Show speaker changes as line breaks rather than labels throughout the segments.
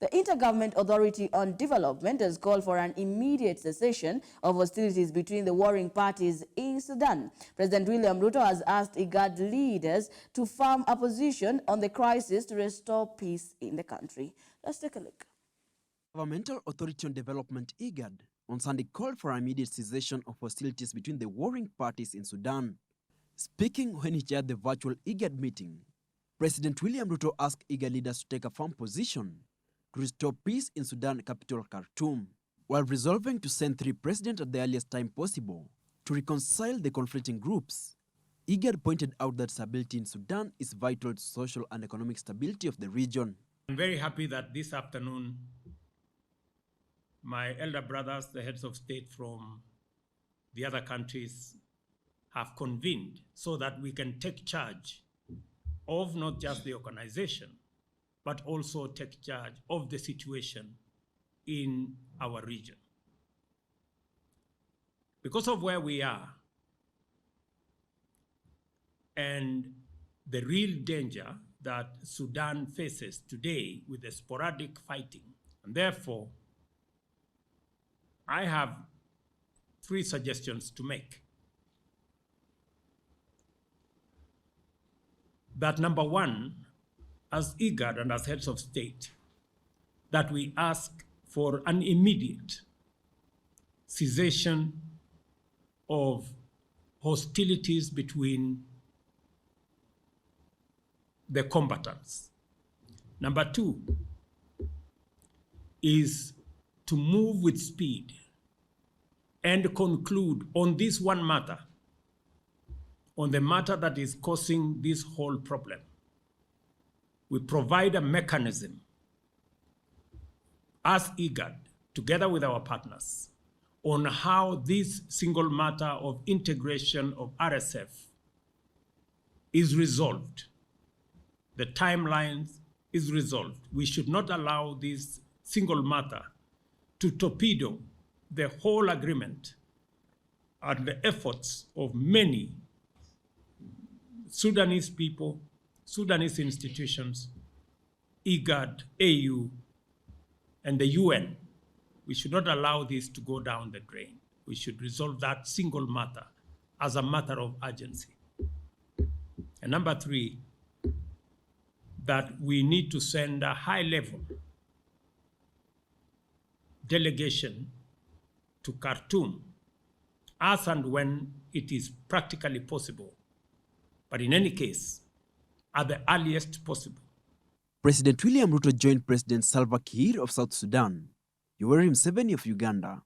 The Intergovernment Authority on Development has called for an immediate cessation of hostilities between the warring parties in Sudan. President William Ruto has asked Igad leaders to form a position on the crisis to restore peace in the country. Let's take a look.
Governmental Authority on Development Igad on Sunday called for an immediate cessation of hostilities between the warring parties in Sudan. Speaking when he chaired the virtual Igad meeting, President William Ruto asked Igad leaders to take a firm position to restore peace in Sudan capital Khartoum, while resolving to send 3 presidents at the earliest time possible to reconcile the conflicting groups. Igad pointed out that stability in Sudan is vital to social and economic stability of the region.
I'm very happy that this afternoon my elder brothers, the heads of state from the other countries, have convened so that we can take charge of not just the organization, but also take charge of the situation in our region. Because of where we are and the real danger that Sudan faces today with the sporadic fighting, and therefore I have 3 suggestions to make. That number 1, as Igad and as heads of state, that we ask for an immediate cessation of hostilities between the combatants. Number 2 is to move with speed and conclude on this one matter, on the matter that is causing this whole problem. We provide a mechanism as Igad, together with our partners, on how this single matter of integration of RSF is resolved. The timelines is resolved. We should not allow this single matter to torpedo the whole agreement and the efforts of many Sudanese people, Sudanese institutions, Igad, AU, and the UN. We should not allow this to go down the drain. We should resolve that single matter as a matter of urgency. And number 3, that we need to send a high-level delegation to Khartoum as and when it is practically possible, but in any case, at the earliest possible.
President William Ruto joined President Salva Kiir of South Sudan, Yoweri Museveni of Uganda,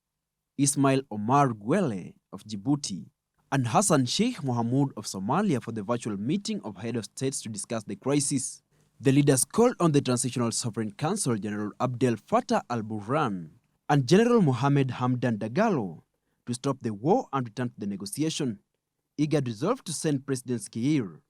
Ismail Omar Guelleh of Djibouti, and Hassan Sheikh Mohamud of Somalia for the virtual meeting of head of states to discuss the crisis. The leaders called on the Transitional Sovereign Council General Abdel Fattah al-Burhan and General Mohamed Hamdan Dagalo to stop the war and return to the negotiation. Igad resolved to send Presidents Kiir,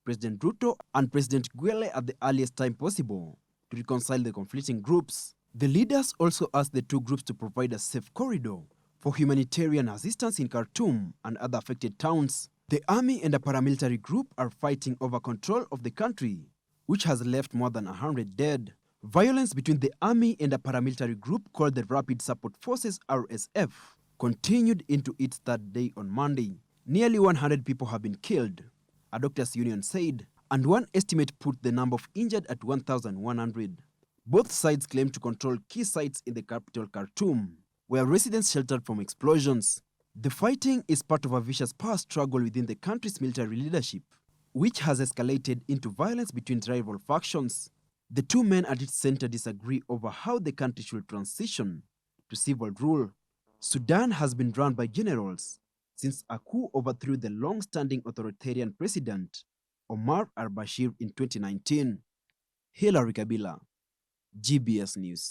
President Ruto, and President Guelleh at the earliest time possible to reconcile the conflicting groups. The leaders also asked the 2 groups to provide a safe corridor for humanitarian assistance in Khartoum and other affected towns. The army and a paramilitary group are fighting over control of the country, which has left more than 100 dead. Violence between the army and a paramilitary group called the Rapid Support Forces (RSF) continued into its 3rd day on Monday. Nearly 100 people have been killed, a doctors' union said, and one estimate put the number of injured at 1,100. Both sides claim to control key sites in the capital Khartoum, where residents sheltered from explosions. The fighting is part of a vicious power struggle within the country's military leadership, which has escalated into violence between rival factions. The 2 men at its center disagree over how the country should transition to civil rule. Sudan has been run by generals since a coup overthrew the long-standing authoritarian president Omar al-Bashir in 2019. Hilary Kabila, GBS News.